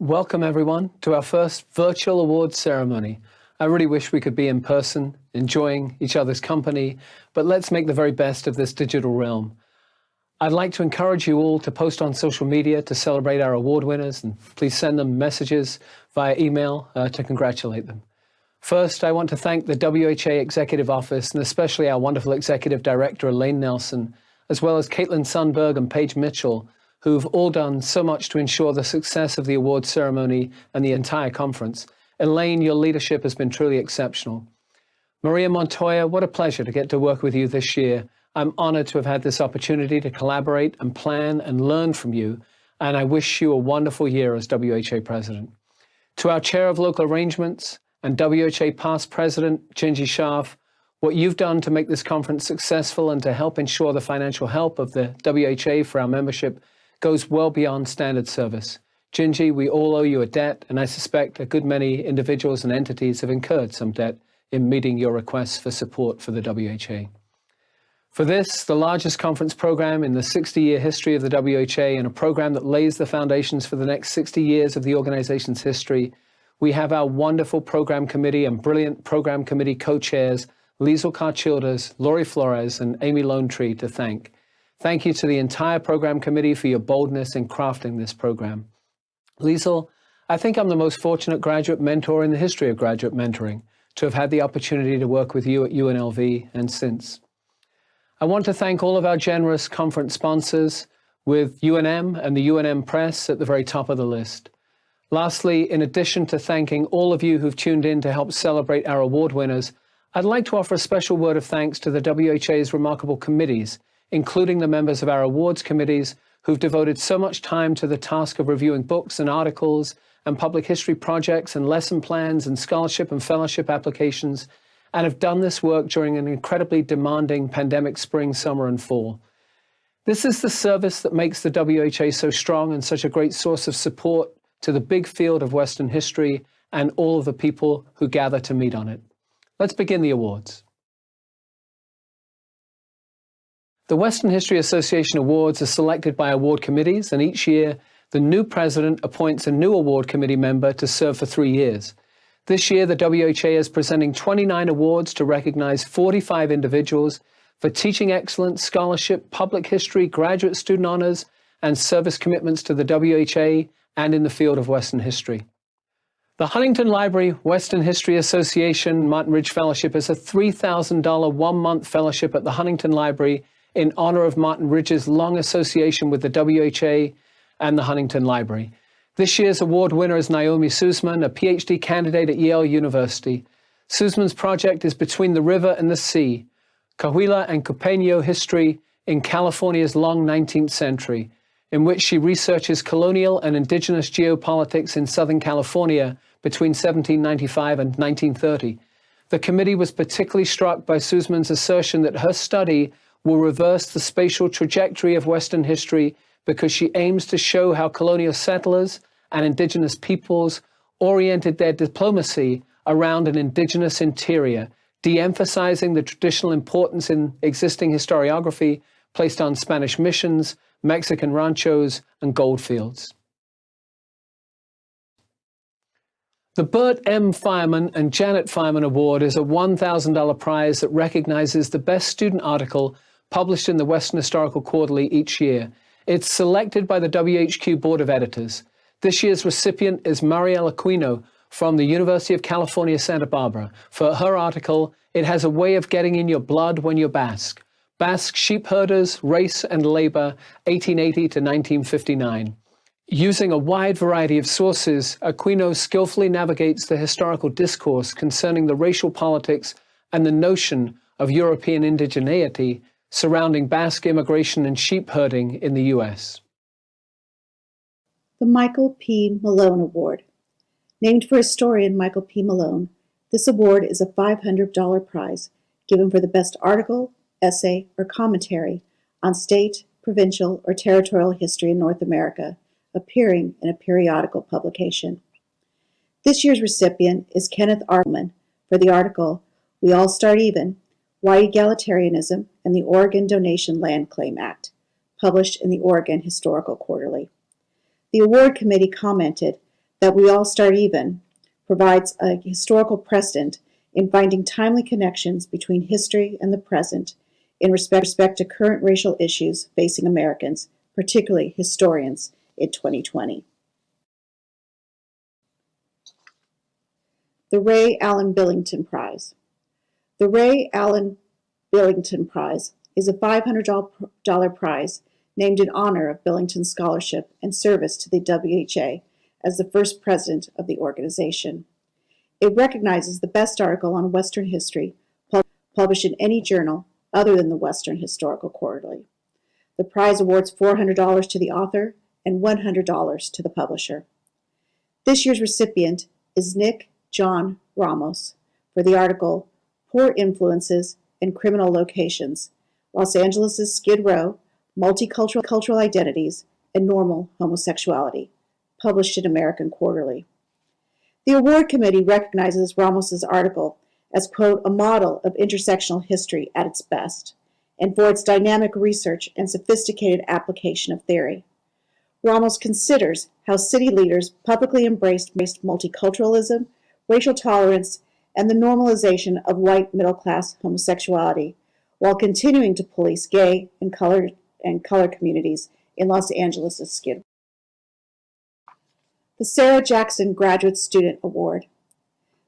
Welcome everyone to our first virtual awards ceremony. I really wish we could be in person, enjoying each other's company, but let's make the very best of this digital realm. I'd like to encourage you all to post on social media to celebrate our award winners, and please send them messages via email to congratulate them. First, I want to thank the WHA Executive Office and especially our wonderful Executive Director, Elaine Nelson, as well as Caitlin Sundberg and Paige Mitchell, who've all done so much to ensure the success of the awards ceremony and the entire conference. Elaine, your leadership has been truly exceptional. Maria Montoya, what a pleasure to get to work with you this year. I'm honored to have had this opportunity to collaborate and plan and learn from you, and I wish you a wonderful year as WHA President. To our Chair of Local Arrangements and WHA Past President, Gingy Scharf, what you've done to make this conference successful and to help ensure the financial help of the WHA for our membership goes well beyond standard service. Gingy, we all owe you a debt, and I suspect a good many individuals and entities have incurred some debt in meeting your requests for support for the WHA. For this, the largest conference program in the 60-year history of the WHA and a program that lays the foundations for the next 60 years of the organization's history, we have our wonderful program committee and brilliant program committee co-chairs, Liesl Carr-Childers, Laurie Flores, and Amy Lone Tree to thank. Thank you to the entire program committee for your boldness in crafting this program. Liesl, I think I'm the most fortunate graduate mentor in the history of graduate mentoring to have had the opportunity to work with you at UNLV and since. I want to thank all of our generous conference sponsors, with UNM and the UNM Press at the very top of the list. Lastly, in addition to thanking all of you who've tuned in to help celebrate our award winners, I'd like to offer a special word of thanks to the WHA's remarkable committees, including the members of our awards committees who've devoted so much time to the task of reviewing books and articles and public history projects and lesson plans and scholarship and fellowship applications, and have done this work during an incredibly demanding pandemic spring, summer, and fall. This is the service that makes the WHA so strong and such a great source of support to the big field of Western history and all of the people who gather to meet on it. Let's begin the awards. The Western History Association Awards are selected by award committees, and each year the new president appoints a new award committee member to serve for 3 years. This year, the WHA is presenting 29 awards to recognize 45 individuals for teaching excellence, scholarship, public history, graduate student honors, and service commitments to the WHA and in the field of Western history. The Huntington Library Western History Association Martin Ridge Fellowship is a $3,000 one-month fellowship at the Huntington Library in honor of Martin Ridge's long association with the WHA and the Huntington Library. This year's award winner is Naomi Suzman, a PhD candidate at Yale University. Suzman's project is Between the River and the Sea, Coahuila and Cupeño History in California's Long 19th Century, in which she researches colonial and indigenous geopolitics in Southern California between 1795 and 1930. The committee was particularly struck by Suzman's assertion that her study will reverse the spatial trajectory of Western history because she aims to show how colonial settlers and indigenous peoples oriented their diplomacy around an indigenous interior, de-emphasizing the traditional importance in existing historiography placed on Spanish missions, Mexican ranchos, and gold fields. The Bert M. Fireman and Janet Fireman Award is a $1,000 prize that recognizes the best student article published in the Western Historical Quarterly each year. It's selected by the WHQ Board of Editors. This year's recipient is Marielle Aquino from the University of California, Santa Barbara. For her article, It Has a Way of Getting in Your Blood When You're Basque, Basque Sheep Herders, Race and Labor, 1880 to 1959. Using a wide variety of sources, Aquino skillfully navigates the historical discourse concerning the racial politics and the notion of European indigeneity surrounding Basque immigration and sheep herding in the U.S. The Michael P. Malone Award. Named for historian Michael P. Malone, this award is a $500 prize given for the best article, essay, or commentary on state, provincial, or territorial history in North America, appearing in a periodical publication. This year's recipient is Kenneth Artman for the article, We All Start Even, Why Egalitarianism and the Oregon Donation Land Claim Act, published in the Oregon Historical Quarterly. The award committee commented that we all start even provides a historical precedent in finding timely connections between history and the present in respect to current racial issues facing Americans, particularly historians, in 2020. The Ray Allen Billington Prize. The Ray Allen Billington Prize is a $500 prize named in honor of Billington's scholarship and service to the WHA as the first president of the organization. It recognizes the best article on Western history published in any journal other than the Western Historical Quarterly. The prize awards $400 to the author and $100 to the publisher. This year's recipient is Nick John Ramos for the article Poor Influences and Criminal Locations, Los Angeles' Skid Row, Multicultural Identities, and Normal Homosexuality, published in American Quarterly. The award committee recognizes Ramos's article as, quote, a model of intersectional history at its best, and for its dynamic research and sophisticated application of theory. Ramos considers how city leaders publicly embraced multiculturalism, racial tolerance, and the normalization of white middle-class homosexuality, while continuing to police gay and color communities in Los Angeles' Skid Row. The Sarah Jackson Graduate Student Award.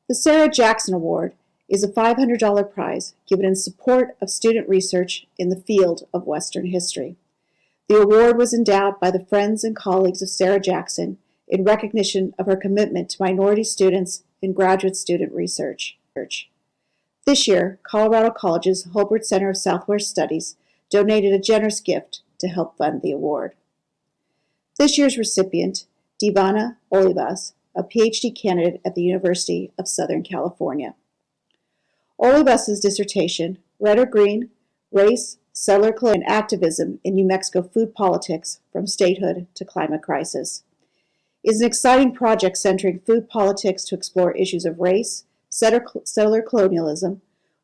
The Sarah Jackson Award is a $500 prize given in support of student research in the field of Western history. The award was endowed by the friends and colleagues of Sarah Jackson in recognition of her commitment to minority students and graduate student research. This year, Colorado College's Hurlburt Center of Southwest Studies donated a generous gift to help fund the award. This year's recipient, Divana Olivas, a PhD candidate at the University of Southern California. Olivas' dissertation, Red or Green, Race, Settler and Activism in New Mexico Food Politics from Statehood to Climate Crisis, is an exciting project centering food politics to explore issues of race, settler colonialism,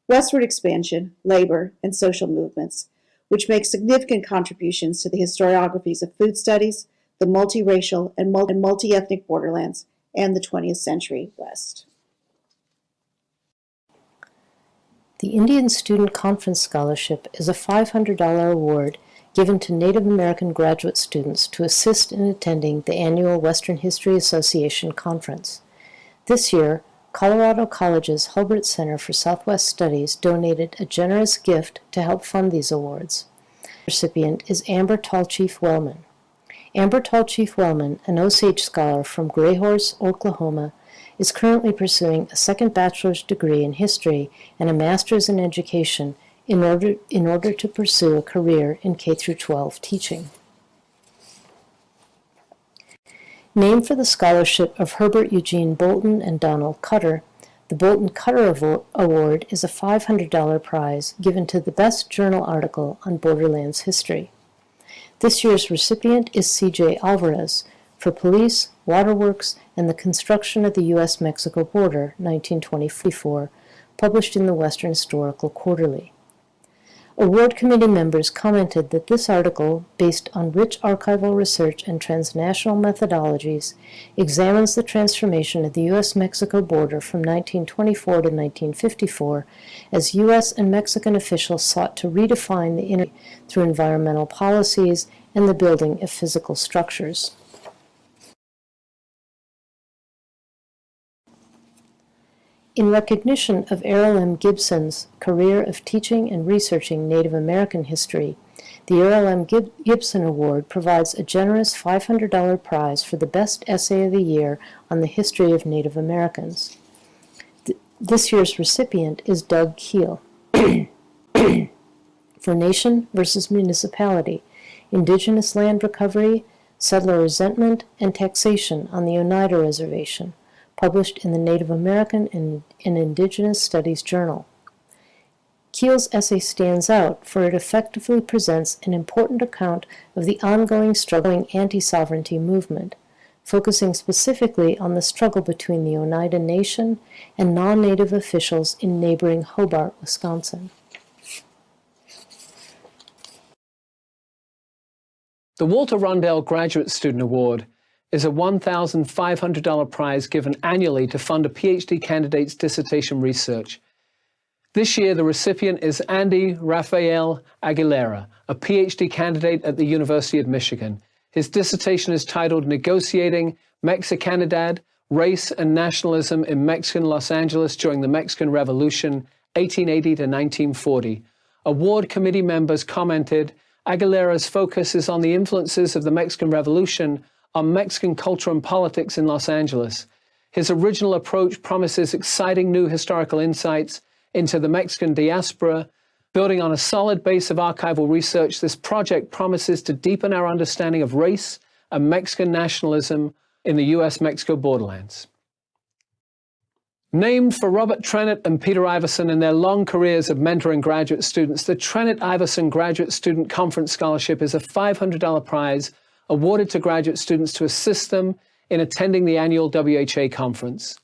westward expansion, labor, and social movements, which make significant contributions to the historiographies of food studies, the multiracial and multi-ethnic borderlands, and the 20th century West. The Indian Student Conference Scholarship is a $500 award given to Native American graduate students to assist in attending the annual Western History Association Conference. This year, Colorado College's Hurlburt Center for Southwest Studies donated a generous gift to help fund these awards. The recipient is Amber Tallchief Wellman. Amber Tallchief Wellman, an Osage scholar from Greyhorse, Oklahoma, is currently pursuing a second bachelor's degree in history and a master's in education in order to pursue a career in K-12 teaching. Named for the scholarship of Herbert Eugene Bolton and Donald Cutter, the Bolton-Cutter Award is a $500 prize given to the best journal article on Borderlands history. This year's recipient is C.J. Alvarez for Police, Waterworks, and the Construction of the U.S.-Mexico Border, 1924, published in the Western Historical Quarterly. Award committee members commented that this article, based on rich archival research and transnational methodologies, examines the transformation of the U.S.-Mexico border from 1924 to 1954 as U.S. and Mexican officials sought to redefine the inner through environmental policies and the building of physical structures. In recognition of Errol M. Gibson's career of teaching and researching Native American history, the Errol M. Gibson Award provides a generous $500 prize for the best essay of the year on the history of Native Americans. This year's recipient is Doug Keel for Nation versus Municipality, Indigenous Land Recovery, Settler Resentment, and Taxation on the Oneida Reservation, published in the Native American and Indigenous Studies Journal. Keel's essay stands out for it effectively presents an important account of the ongoing struggling anti-sovereignty movement, focusing specifically on the struggle between the Oneida Nation and non-Native officials in neighboring Hobart, Wisconsin. The Walter Rundell Graduate Student Award is a $1,500 prize given annually to fund a PhD candidate's dissertation research. This year, the recipient is Andy Rafael Aguilera, a PhD candidate at the University of Michigan. His dissertation is titled Negotiating Mexicanidad, Race and Nationalism in Mexican Los Angeles During the Mexican Revolution, 1880 to 1940. Award committee members commented, Aguilera's focus is on the influences of the Mexican Revolution on Mexican culture and politics in Los Angeles. His original approach promises exciting new historical insights into the Mexican diaspora. Building on a solid base of archival research, this project promises to deepen our understanding of race and Mexican nationalism in the U.S.-Mexico borderlands. Named for Robert Trennert and Peter Iverson in their long careers of mentoring graduate students, the Trennert-Iverson Graduate Student Conference Scholarship is a $500 prize awarded to graduate students to assist them in attending the annual WHA conference.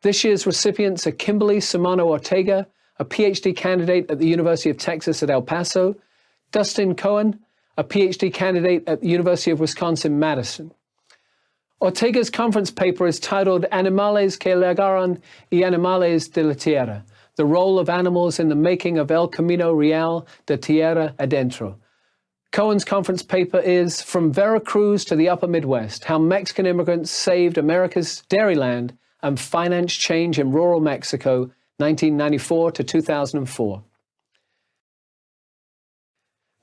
This year's recipients are Kimberly Simano Ortega, a PhD candidate at the University of Texas at El Paso, Dustin Cohen, a PhD candidate at the University of Wisconsin-Madison. Ortega's conference paper is titled Animales que llegaron y Animales de la Tierra, the role of animals in the making of El Camino Real de Tierra Adentro. Cohen's conference paper is From Veracruz to the Upper Midwest, How Mexican Immigrants Saved America's Dairyland and Financed Change in Rural Mexico, 1994 to 2004.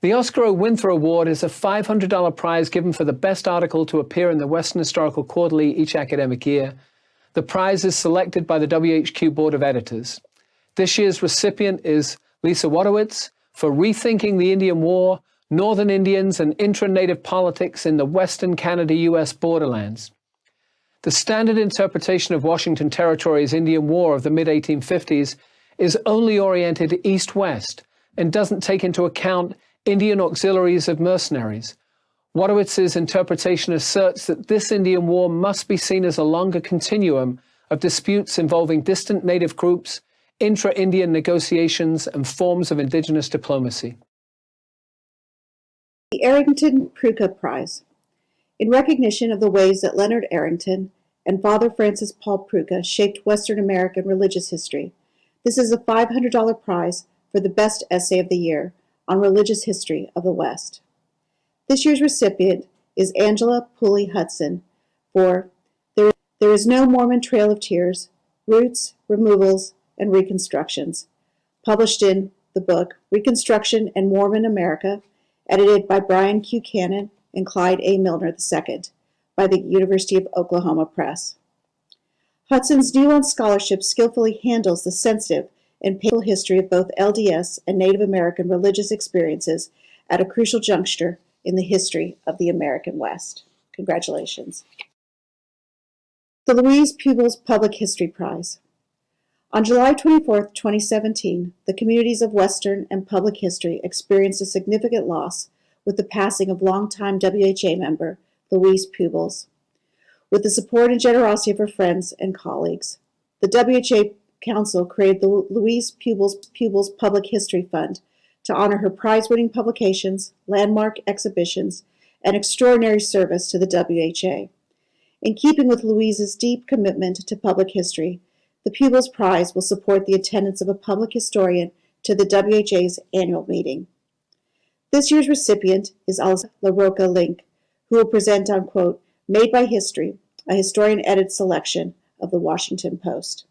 The Oscar O. Winther Award is a $500 prize given for the best article to appear in the Western Historical Quarterly each academic year. The prize is selected by the WHQ Board of Editors. This year's recipient is Lisa Wadowitz for Rethinking the Indian War, Northern Indians and Intra-Native Politics in the Western Canada-US Borderlands. The standard interpretation of Washington Territory's Indian War of the mid-1850s is only oriented east-west and doesn't take into account Indian auxiliaries of mercenaries. Wadowitz's interpretation asserts that this Indian War must be seen as a longer continuum of disputes involving distant native groups, intra-Indian negotiations, and forms of indigenous diplomacy. The Arrington-PRUCHA Prize. In recognition of the ways that Leonard Arrington and Father Francis Paul PRUCHA shaped Western American religious history, this is a $500 prize for the best essay of the year on religious history of the West. This year's recipient is Angela Pulley Hudson for There is No Mormon Trail of Tears, Roots, Removals, and Reconstructions, published in the book Reconstruction and Mormon America, edited by Brian Q. Cannon and Clyde A. Milner II by the University of Oklahoma Press. Hudson's nuanced scholarship skillfully handles the sensitive and painful history of both LDS and Native American religious experiences at a crucial juncture in the history of the American West. Congratulations. The Louise PUBOLS Public History Prize. On July 24, 2017, the communities of Western and public history experienced a significant loss with the passing of longtime WHA member Louise PUBOLS. With the support and generosity of her friends and colleagues, the WHA Council created the Louise PUBOLS Public History Fund to honor her prize-winning publications, landmark exhibitions, and extraordinary service to the WHA. In keeping with Louise's deep commitment to public history, the PUBOLS Prize will support the attendance of a public historian to the WHA's annual meeting. This year's recipient is Alice LaRocca Link, who will present on, quote, Made by History, a historian-edited selection of the Washington Post.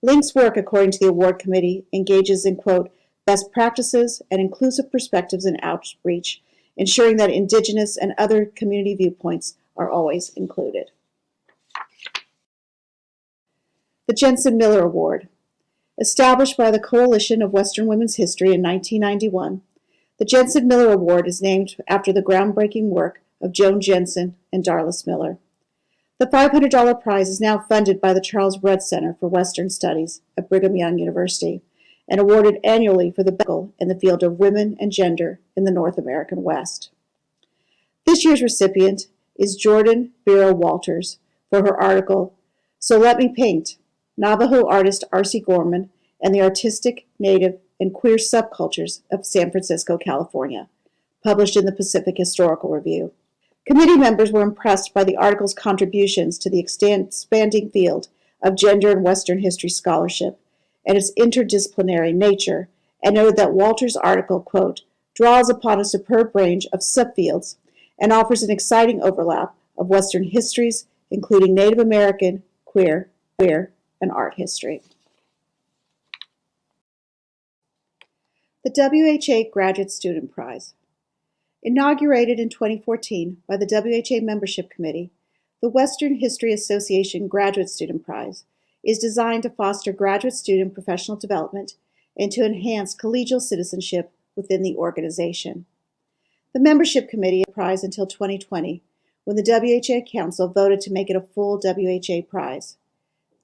Link's work, according to the award committee, engages in, quote, best practices and inclusive perspectives in outreach, ensuring that Indigenous and other community viewpoints are always included. The Jensen-Miller Award. Established by the Coalition of Western Women's History in 1991, the Jensen-Miller Award is named after the groundbreaking work of Joan Jensen and Darlis Miller. The $500 prize is now funded by the Charles Rudd Center for Western Studies at Brigham Young University and awarded annually for the best in the field of women and gender in the North American West. This year's recipient is Jordan Biro Walters for her article, So Let Me Paint, Navajo artist R.C. Gorman and the Artistic, Native, and Queer Subcultures of San Francisco, California, published in the Pacific Historical Review. Committee members were impressed by the article's contributions to the expanding field of gender and Western history scholarship and its interdisciplinary nature, and noted that Walter's article, quote, draws upon a superb range of subfields and offers an exciting overlap of Western histories, including Native American, queer, and art history. The WHA Graduate Student Prize. Inaugurated in 2014 by the WHA Membership Committee, the Western History Association Graduate Student Prize is designed to foster graduate student professional development and to enhance collegial citizenship within the organization. The Membership Committee had the prize until 2020, when the WHA Council voted to make it a full WHA prize.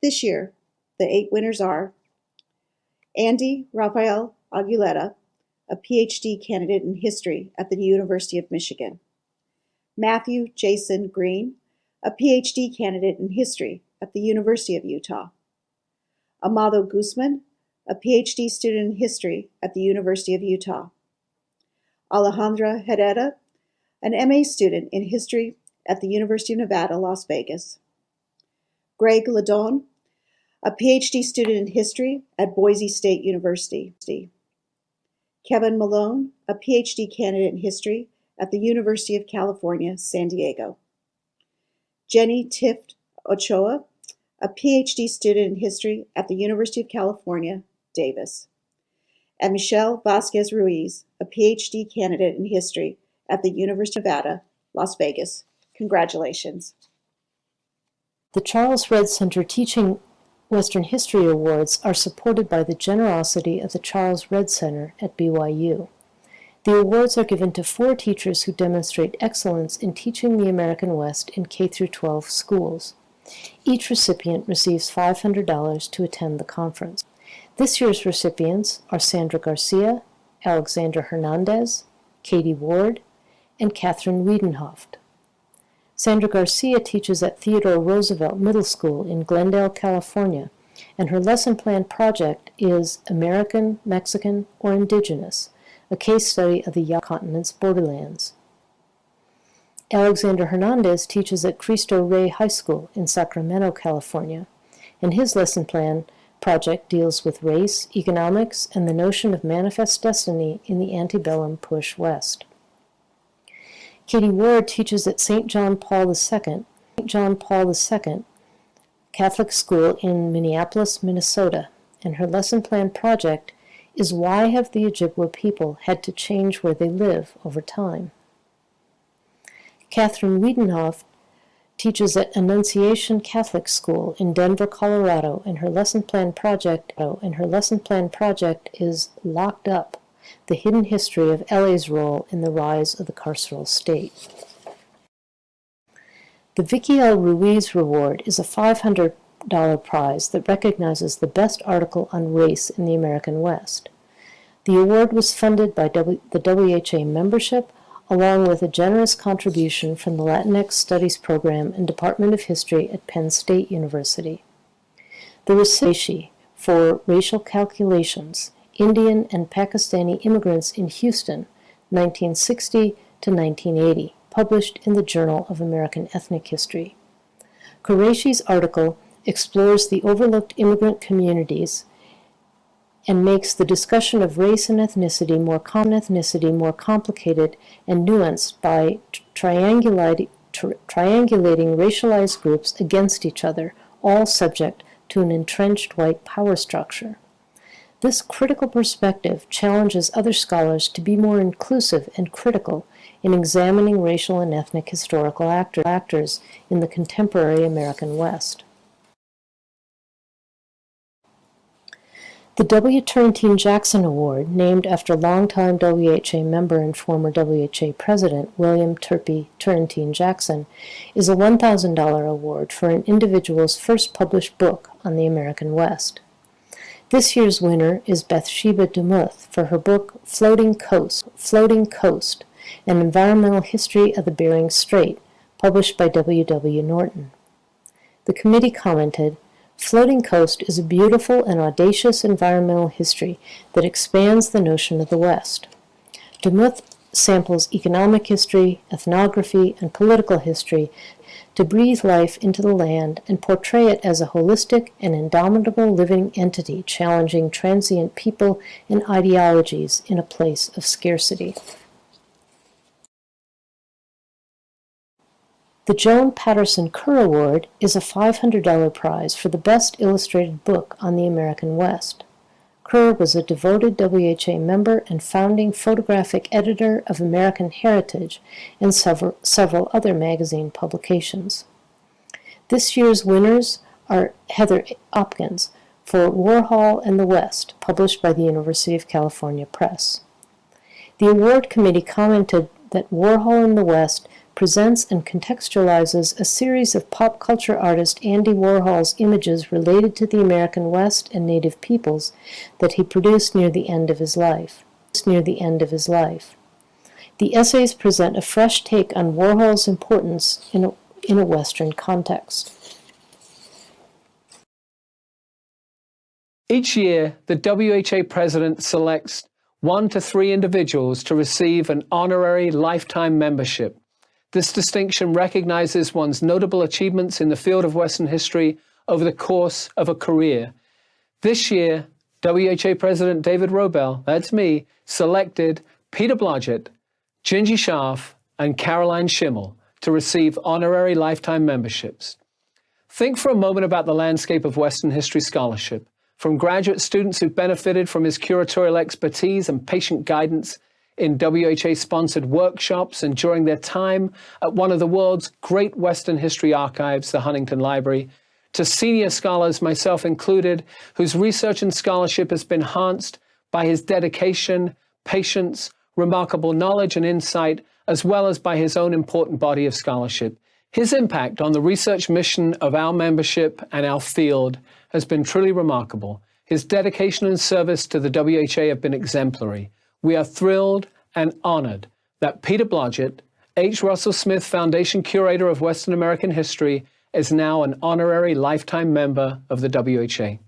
This year, the 8 winners are Andy Rafael Aguilera, a PhD candidate in history at the University of Michigan; Matthew Jason Green, a PhD candidate in history at the University of Utah; Amado Guzman, a PhD student in history at the University of Utah; Alejandra Herrera, an MA student in history at the University of Nevada, Las Vegas; Greg Ladon, a PhD student in history at Boise State University; Kevin Malone, a PhD candidate in history at the University of California, San Diego; Jenny Tift Ochoa, a PhD student in history at the University of California, Davis; and Michelle Vasquez Ruiz, a PhD candidate in history at the University of Nevada, Las Vegas. Congratulations. The Charles Redd Center Teaching Western History Awards are supported by the generosity of the Charles Redd Center at BYU. The awards are given to 4 teachers who demonstrate excellence in teaching the American West in K-12 schools. Each recipient receives $500 to attend the conference. This year's recipients are Sandra Garcia, Alexander Hernandez, Katie Ward, and Catherine Wiedenhoft. Sandra Garcia teaches at Theodore Roosevelt Middle School in Glendale, California, and her lesson plan project is American, Mexican, or Indigenous, a case study of the continent's borderlands. Alexander Hernandez teaches at Cristo Rey High School in Sacramento, California, and his lesson plan project deals with race, economics, and the notion of manifest destiny in the antebellum push west. Katie Ward teaches at St. John Paul II Catholic School in Minneapolis, Minnesota, and her lesson plan project is Why Have the Ojibwa People Had to Change Where They Live Over Time? Catherine Wiedenhoft teaches at Annunciation Catholic School in Denver, Colorado, and her lesson plan project is Locked Up: The Hidden History of LA's Role in the Rise of the Carceral State. The Vicki L. Ruiz Reward is a $500 prize that recognizes the best article on race in the American West. The award was funded by the WHA membership, along with a generous contribution from the Latinx Studies Program and Department of History at Penn State University. The recipient for Racial Calculations, Indian and Pakistani Immigrants in Houston, 1960 to 1980, published in the Journal of American Ethnic History. Qureshi's article explores the overlooked immigrant communities and makes the discussion of race and ethnicity more complicated and nuanced by triangulating racialized groups against each other, all subject to an entrenched white power structure. This critical perspective challenges other scholars to be more inclusive and critical in examining racial and ethnic historical actors in the contemporary American West. The W. Turrentine Jackson Award, named after longtime WHA member and former WHA president William Turrentine Jackson, is a $1,000 award for an individual's first published book on the American West. This year's winner is Bathsheba DeMuth for her book Floating Coast, An Environmental History of the Bering Strait, published by W.W. Norton. The committee commented, "Floating Coast is a beautiful and audacious environmental history that expands the notion of the West." DeMuth samples economic history, ethnography, and political history to breathe life into the land and portray it as a holistic and indomitable living entity challenging transient people and ideologies in a place of scarcity. The Joan Patterson Kerr Award is a $500 prize for the best illustrated book on the American West. Kerr was a devoted WHA member and founding photographic editor of American Heritage and several other magazine publications. This year's winners are Heather Opkins for Warhol and the West, published by the University of California Press. The award committee commented that Warhol and the West presents and contextualizes a series of pop culture artist Andy Warhol's images related to the American West and Native peoples that he produced near the end of his life. The essays present a fresh take on Warhol's importance in a Western context. Each year, the WHA president selects 1 to 3 individuals to receive an honorary lifetime membership. This distinction recognizes one's notable achievements in the field of Western history over the course of a career. This year, WHA President David Robel, that's me, selected Peter Blodgett, Gingy Scharf, and Caroline Schimmel to receive honorary lifetime memberships. Think for a moment about the landscape of Western history scholarship, from graduate students who've benefited from his curatorial expertise and patient guidance in WHA-sponsored workshops and during their time at one of the world's great Western history archives, the Huntington Library, to senior scholars, myself included, whose research and scholarship has been enhanced by his dedication, patience, remarkable knowledge and insight, as well as by his own important body of scholarship. His impact on the research mission of our membership and our field has been truly remarkable. His dedication and service to the WHA have been exemplary. We are thrilled and honored that Peter Blodgett, H. Russell Smith Foundation Curator of Western American History, is now an honorary lifetime member of the WHA.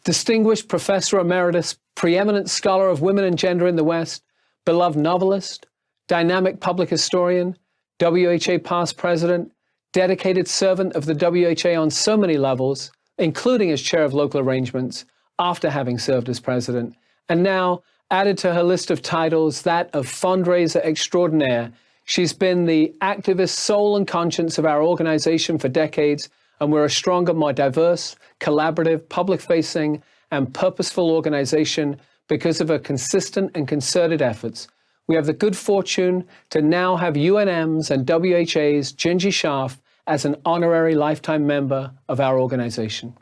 Distinguished Professor Emeritus, preeminent scholar of women and gender in the West, beloved novelist, dynamic public historian, WHA past president, dedicated servant of the WHA on so many levels, including as chair of local arrangements after having served as president, and now added to her list of titles that of fundraiser extraordinaire. She's been the activist soul and conscience of our organization for decades, and we're a stronger, more diverse, collaborative, public-facing, and purposeful organization because of her consistent and concerted efforts. We have the good fortune to now have UNM's and WHA's Gingy Scharf as an honorary lifetime member of our organization.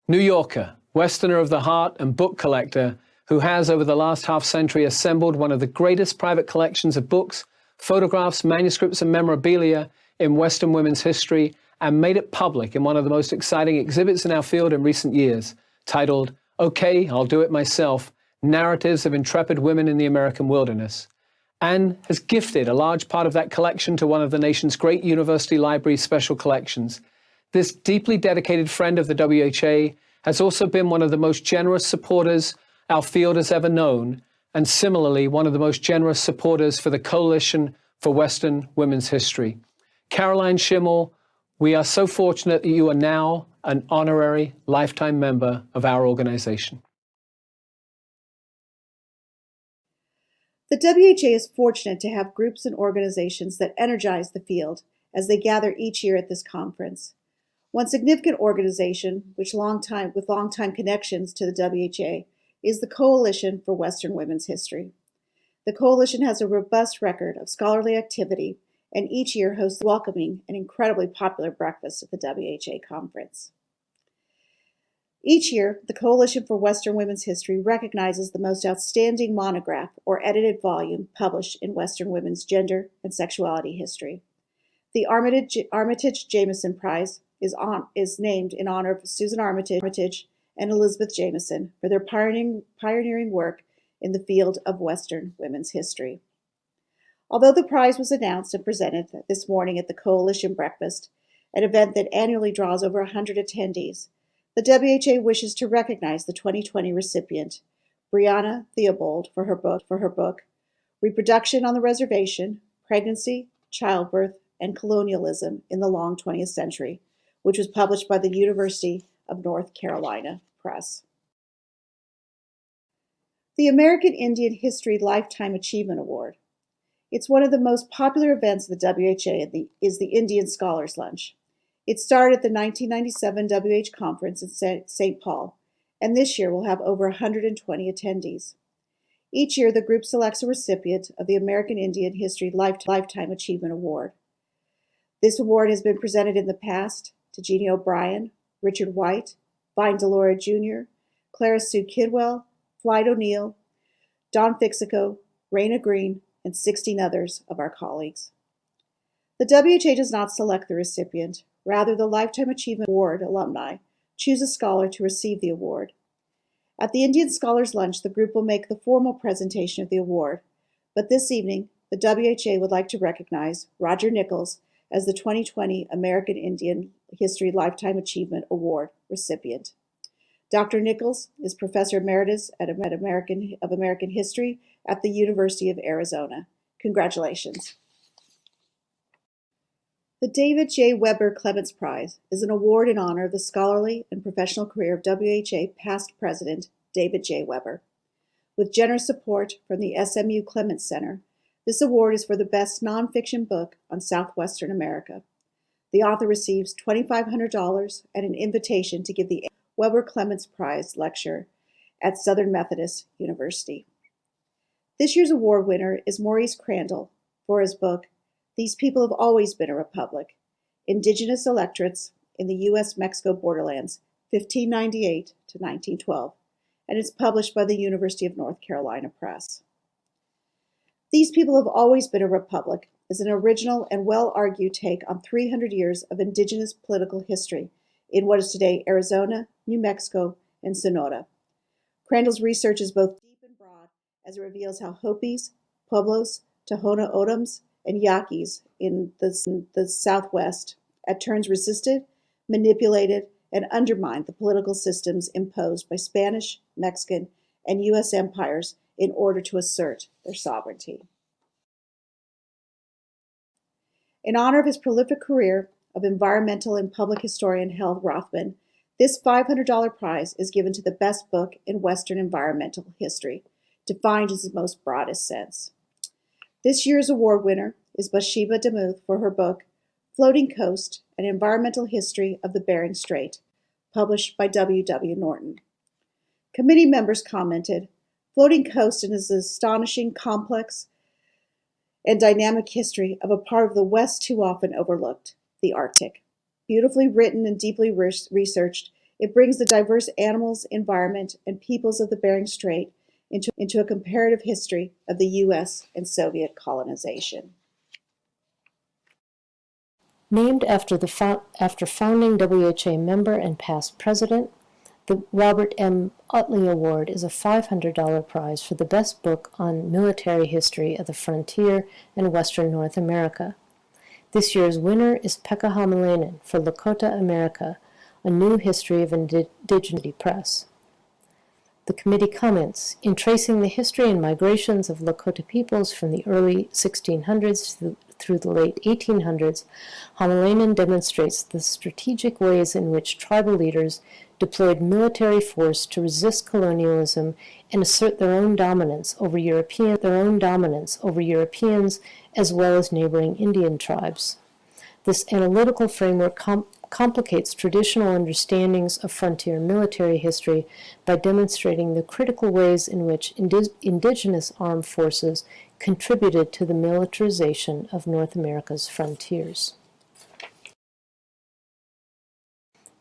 New Yorker, Westerner of the heart and book collector, who has over the last half-century assembled one of the greatest private collections of books, photographs, manuscripts, and memorabilia in Western women's history, and made it public in one of the most exciting exhibits in our field in recent years, titled, "Okay, I'll Do It Myself, Narratives of Intrepid Women in the American Wilderness," and has gifted a large part of that collection to one of the nation's great university library special collections. This deeply dedicated friend of the WHA has also been one of the most generous supporters our field has ever known, and similarly, one of the most generous supporters for the Coalition for Western Women's History. Caroline Schimmel, we are so fortunate that you are now an honorary lifetime member of our organization. The WHA is fortunate to have groups and organizations that energize the field as they gather each year at this conference. One significant organization with long-time connections to the WHA is the Coalition for Western Women's History. The Coalition has a robust record of scholarly activity and each year hosts a welcoming and incredibly popular breakfast at the WHA conference. Each year, the Coalition for Western Women's History recognizes the most outstanding monograph or edited volume published in Western women's gender and sexuality history. The Armitage-Jameson Prize is named in honor of Susan Armitage and Elizabeth Jameson for their pioneering work in the field of Western women's history. Although the prize was announced and presented this morning at the Coalition Breakfast, an event that annually draws over 100 attendees, the WHA wishes to recognize the 2020 recipient, Brianna Theobald for her book Reproduction on the Reservation, Pregnancy, Childbirth, and Colonialism in the Long 20th Century, which was published by the University of North Carolina Press. The American Indian History Lifetime Achievement Award. It's one of the most popular events of the WHA is the Indian Scholars Lunch. It started at the 1997 WH Conference in St. Paul, and this year will have over 120 attendees. Each year, the group selects a recipient of the American Indian History Lifetime Achievement Award. This award has been presented in the past to Jeannie O'Brien, Richard White, Vine Delora Jr., Clara Sue Kidwell, Floyd O'Neill, Don Fixico, Raina Green, and 16 others of our colleagues. The WHA does not select the recipient. Rather, the Lifetime Achievement Award alumni choose a scholar to receive the award. At the Indian Scholars Lunch, the group will make the formal presentation of the award, but this evening, the WHA would like to recognize Roger Nichols as the 2020 American Indian History Lifetime Achievement Award recipient. Dr. Nichols is Professor Emeritus of American History at the University of Arizona. Congratulations. The David J. WEBER-CLEMENTS Prize is an award in honor of the scholarly and professional career of WHA past president David J. Weber. With generous support from the SMU Clements Center, this award is for the best nonfiction book on Southwestern America. The author receives $2,500 and an invitation to give the WEBER-CLEMENTS Prize lecture at Southern Methodist University. This year's award winner is Maurice Crandall for his book, These People Have Always Been a Republic, Indigenous Electorates in the U.S.-Mexico Borderlands, 1598 to 1912, and it's published by the University of North Carolina Press. These People Have Always Been a Republic is an original and well-argued take on 300 years of indigenous political history in what is today Arizona, New Mexico, and Sonora. Crandall's research is both deep and broad as it reveals how Hopis, Pueblos, Tohono O'odhams, and Yaquis in the Southwest at turns resisted, manipulated, and undermined the political systems imposed by Spanish, Mexican, and U.S. empires in order to assert their sovereignty. In honor of his prolific career of environmental and public historian Hal Rothman, this $500 prize is given to the best book in Western environmental history, defined in its most broadest sense. This year's award winner is Bathsheba DeMuth for her book, Floating Coast, An Environmental History of the Bering Strait, published by W. W. Norton. Committee members commented, Floating Coast is an astonishing, complex, and dynamic history of a part of the West too often overlooked, the Arctic. Beautifully written and deeply researched, it brings the diverse animals, environment, and peoples of the Bering Strait into a comparative history of the U.S. and Soviet colonization. Named after founding WHA member and past president, the Robert M. Utley Award is a $500 prize for the best book on military history of the frontier and Western North America. This year's winner is Pekka Hamalainen for Lakota America, A New History of Indigeneity Press. The committee comments, in tracing the history and migrations of Lakota peoples from the early 1600s through the late 1800s, Hamalainen demonstrates the strategic ways in which tribal leaders deployed military force to resist colonialism and assert their own dominance over Europeans as well as neighboring Indian tribes. This analytical framework complicates traditional understandings of frontier military history by demonstrating the critical ways in which indigenous armed forces contributed to the militarization of North America's frontiers.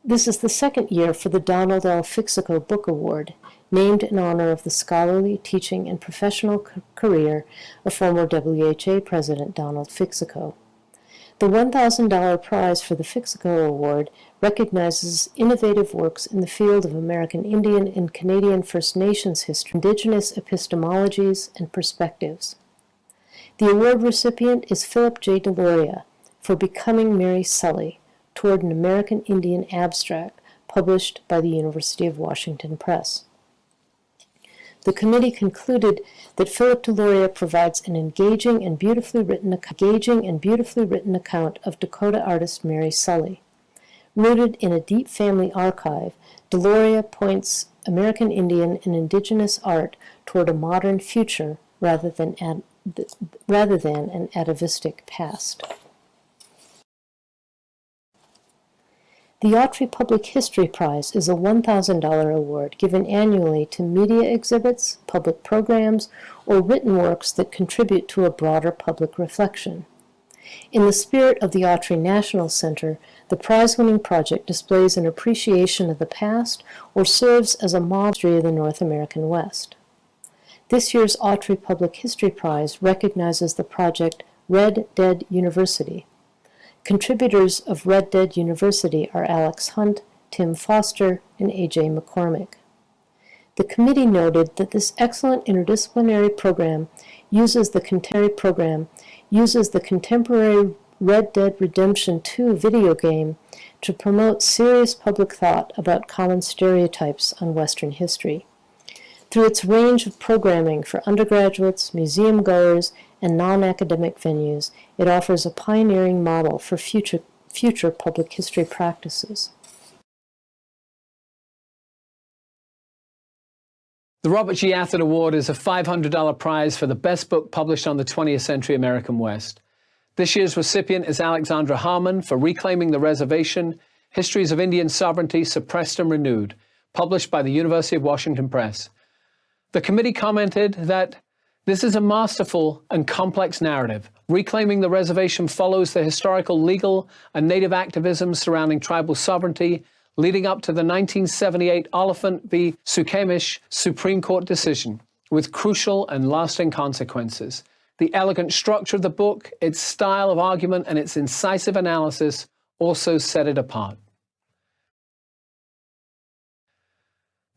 This is the second year for the Donald L. FIXICO Book Award, named in honor of the scholarly, teaching, and professional career of former WHA President Donald FIXICO. The $1,000 prize for the FIXICO Award recognizes innovative works in the field of American Indian and Canadian First Nations history, indigenous epistemologies, and perspectives. The award recipient is Philip J. Deloria for Becoming Mary Sully, Toward an American Indian Abstract, published by the University of Washington Press. The committee concluded that Philip Deloria provides an engaging and beautifully written account of Dakota artist Mary Sully. Rooted in a deep family archive, Deloria points American Indian and Indigenous art toward a modern future rather than an atavistic past. The AUTRY Public History Prize is a $1,000 award given annually to media exhibits, public programs, or written works that contribute to a broader public reflection. In the spirit of the AUTRY National Center, the prize-winning project displays an appreciation of the past or serves as a model history of the North American West. This year's AUTRY Public History Prize recognizes the project Red Dead University. Contributors of Red Dead University are Alex Hunt, Tim Foster, and A.J. McCormick. The committee noted that this excellent interdisciplinary program uses the contemporary Red Dead Redemption 2 video game to promote serious public thought about common stereotypes on Western history. Through its range of programming for undergraduates, museum goers, and non-academic venues, it offers a pioneering model for future public history practices. The Robert G. Atherton Award is a $500 prize for the best book published on the 20th century American West. This year's recipient is Alexandra Harmon for Reclaiming the Reservation, Histories of Indian Sovereignty Suppressed and Renewed, published by the University of Washington Press. The committee commented that this is a masterful and complex narrative. Reclaiming the Reservation follows the historical, legal, and native activism surrounding tribal sovereignty, leading up to the 1978 Oliphant v. Suquamish Supreme Court decision, with crucial and lasting consequences. The elegant structure of the book, its style of argument, and its incisive analysis also set it apart.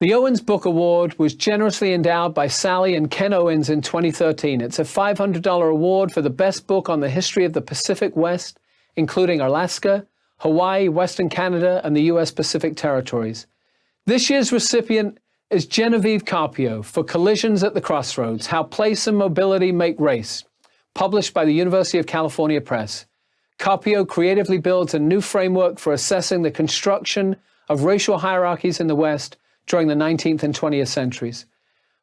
The Owens Book Award was generously endowed by Sally and Ken Owens in 2013. It's a $500 award for the best book on the history of the Pacific West, including Alaska, Hawaii, Western Canada, and the U.S. Pacific Territories. This year's recipient is Genevieve Carpio for Collisions at the Crossroads, How Place and Mobility Make Race, published by the University of California Press. Carpio creatively builds a new framework for assessing the construction of racial hierarchies in the West during the 19th and 20th centuries.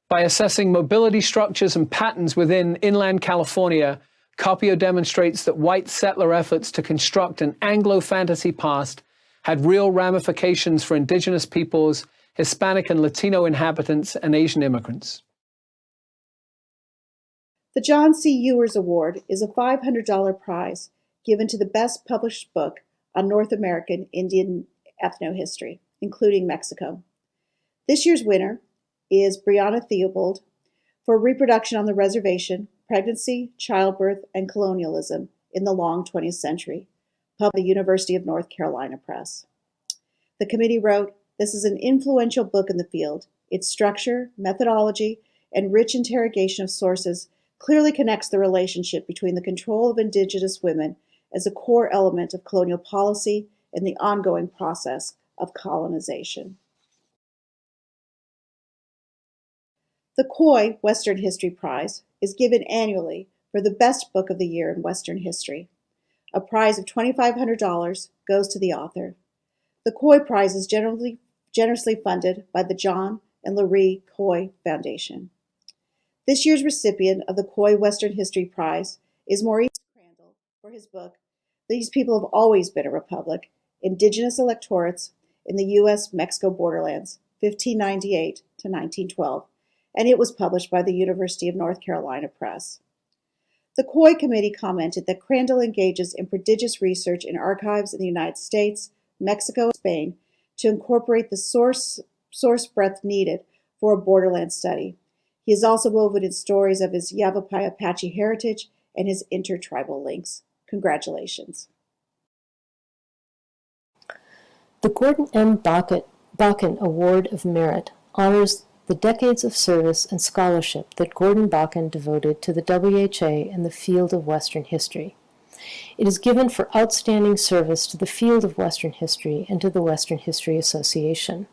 By assessing mobility structures and patterns within inland California, Carpio demonstrates that white settler efforts to construct an Anglo-fantasy past had real ramifications for indigenous peoples, Hispanic and Latino inhabitants, and Asian immigrants. The John C. Ewers Award is a $500 prize given to the best published book on North American Indian ethnohistory, including Mexico. This year's winner is Brianna Theobald for Reproduction on the Reservation, Pregnancy, Childbirth, and Colonialism in the Long 20th Century, published by the University of North Carolina Press. The committee wrote, "This is an influential book in the field. Its structure, methodology, and rich interrogation of sources clearly connects the relationship between the control of Indigenous women as a core element of colonial policy and the ongoing process of colonization." The Coy Western History Prize is given annually for the best book of the year in Western history. A prize of $2,500 goes to the author. The Coy Prize is generously funded by the John and Laurie Coy Foundation. This year's recipient of the Coy Western History Prize is Maurice Crandall for his book, These People Have Always Been a Republic, Indigenous Electorates in the U.S.-Mexico Borderlands, 1598 to 1912, and it was published by the University of North Carolina Press. The Coy Committee commented that Crandall engages in prodigious research in archives in the United States, Mexico, and Spain to incorporate the source breadth needed for a borderland study. He is also woven in stories of his Yavapai Apache heritage and his intertribal links. Congratulations. The Gordon M. Bakken Award of Merit honors the decades of service and scholarship that Gordon Bakken devoted to the WHA and the field of Western history. It is given for outstanding service to the field of Western history and to the Western History Association.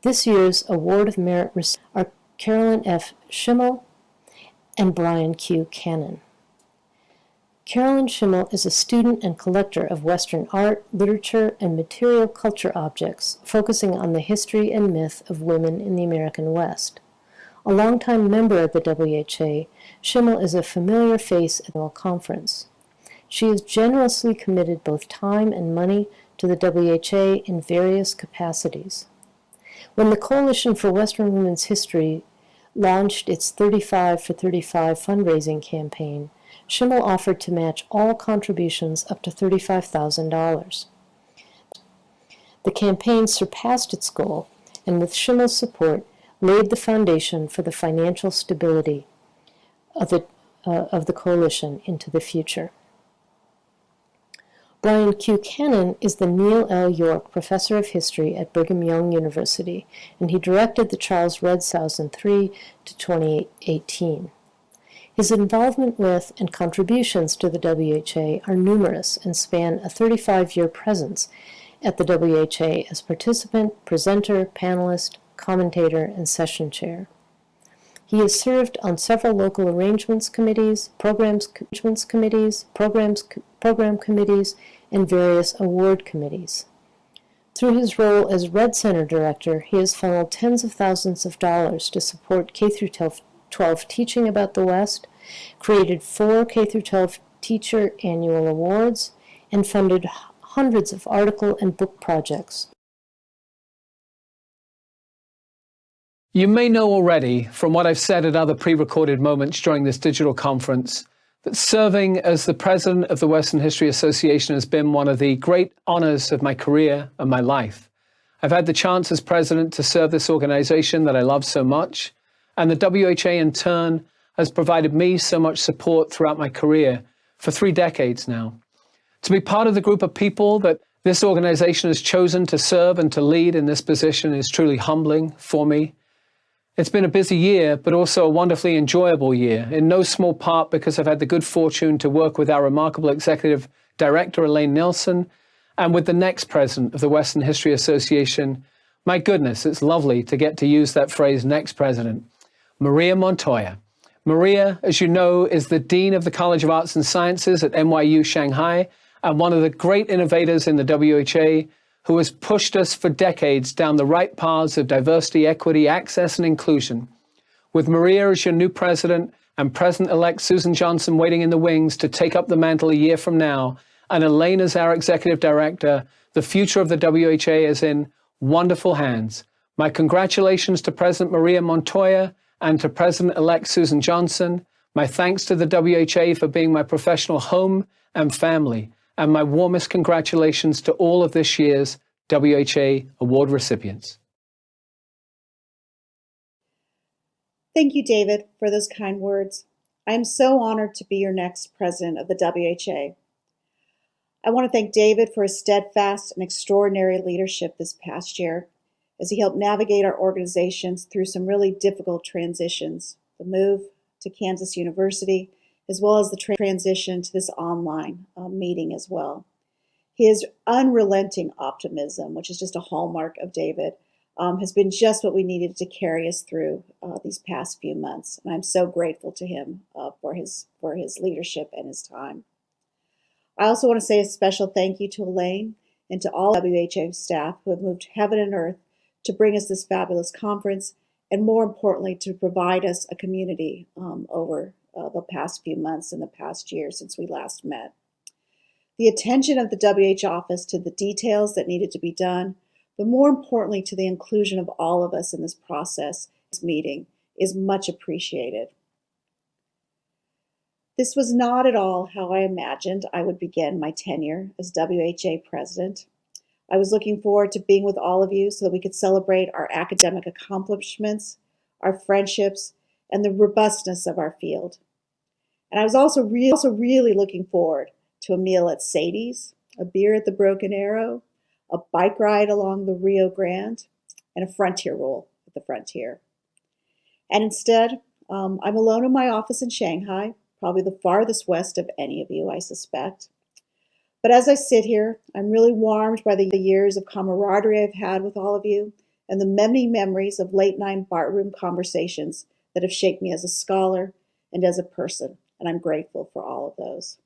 This year's Award of Merit recipients are Carolyn F. Schimmel, and Brian Q. Cannon. Carolyn Schimmel is a student and collector of Western art, literature, and material culture objects, focusing on the history and myth of women in the American West. A longtime member of the WHA, Schimmel is a familiar face at the annual conference. She has generously committed both time and money to the WHA in various capacities. When the Coalition for Western Women's History launched its 35 for 35 fundraising campaign, Schimmel offered to match all contributions up to $35,000. The campaign surpassed its goal, and with Schimmel's support, laid the foundation for the financial stability of the coalition into the future. Brian Q. Cannon is the Neil L. York Professor of History at Brigham Young University, and he directed the Charles Redsausen III to 2018. His involvement with and contributions to the WHA are numerous and span a 35-year presence at the WHA as participant, presenter, panelist, commentator, and session chair. He has served on several local arrangements committees, program committees, and various award committees. Through his role as Red Center Director, he has funneled tens of thousands of dollars to support K-12 teaching about the West, created 4 K-12 teacher annual awards, and funded hundreds of article and book projects. You may know already, from what I've said at other pre-recorded moments during this digital conference, that serving as the president of the Western History Association has been one of the great honors of my career and my life. I've had the chance as president to serve this organization that I love so much, and the WHA in turn has provided me so much support throughout my career for 3 decades now. To be part of the group of people that this organization has chosen to serve and to lead in this position is truly humbling for me. It's been a busy year, but also a wonderfully enjoyable year, in no small part because I've had the good fortune to work with our remarkable executive director, Elaine Nilsson, and with the next president of the Western History Association. My goodness, it's lovely to get to use that phrase, next president, Maria Montoya. Maria, as you know, is the Dean of the College of Arts and Sciences at NYU Shanghai and one of the great innovators in the WHA, who has pushed us for decades down the right paths of diversity, equity, access, and inclusion. With Maria as your new president and President-elect Susan Johnson waiting in the wings to take up the mantle a year from now, and Elaine as our executive director, the future of the WHA is in wonderful hands. My congratulations to President Maria Montoya and to President-elect Susan Johnson. My thanks to the WHA for being my professional home and family, and my warmest congratulations to all of this year's WHA award recipients. Thank you, David, for those kind words. I am so honored to be your next president of the WHA. I want to thank David for his steadfast and extraordinary leadership this past year as he helped navigate our organizations through some really difficult transitions, the move to Kansas University, as well as the transition to this online meeting as well. His unrelenting optimism, which is just a hallmark of David, has been just what we needed to carry us through these past few months. And I'm so grateful to him for his leadership and his time. I also want to say a special thank you to Elaine and to all WHA staff who have moved heaven and earth to bring us this fabulous conference, and more importantly, to provide us a community over the past few months and the past year since we last met. The attention of the WH office to the details that needed to be done, but more importantly to the inclusion of all of us in this process, this meeting, is much appreciated. This was not at all how I imagined I would begin my tenure as WHA president. I was looking forward to being with all of you so that we could celebrate our academic accomplishments, our friendships, and the robustness of our field. And I was also really looking forward to a meal at Sadie's, a beer at the Broken Arrow, a bike ride along the Rio Grande, and a frontier roll at the Frontier. And instead, I'm alone in my office in Shanghai, probably the farthest west of any of you, I suspect. But as I sit here, I'm really warmed by the years of camaraderie I've had with all of you, and the many memories of late-night bar room conversations that have shaped me as a scholar and as a person, and I'm grateful for all of those.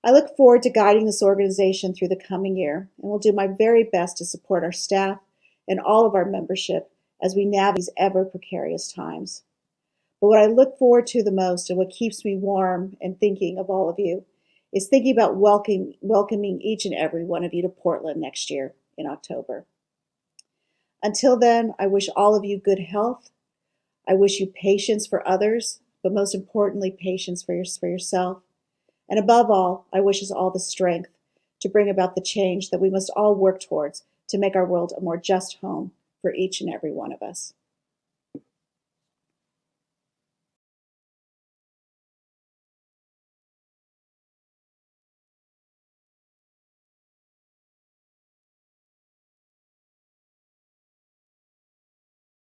I look forward to guiding this organization through the coming year, and will do my very best to support our staff and all of our membership as we navigate these ever precarious times. But what I look forward to the most, and what keeps me warm and thinking of all of you, is thinking about welcoming each and every one of you to Portland next year in October. Until then, I wish all of you good health. I wish you patience for others, but most importantly, patience for yourself. And above all, I wish us all the strength to bring about the change that we must all work towards to make our world a more just home for each and every one of us.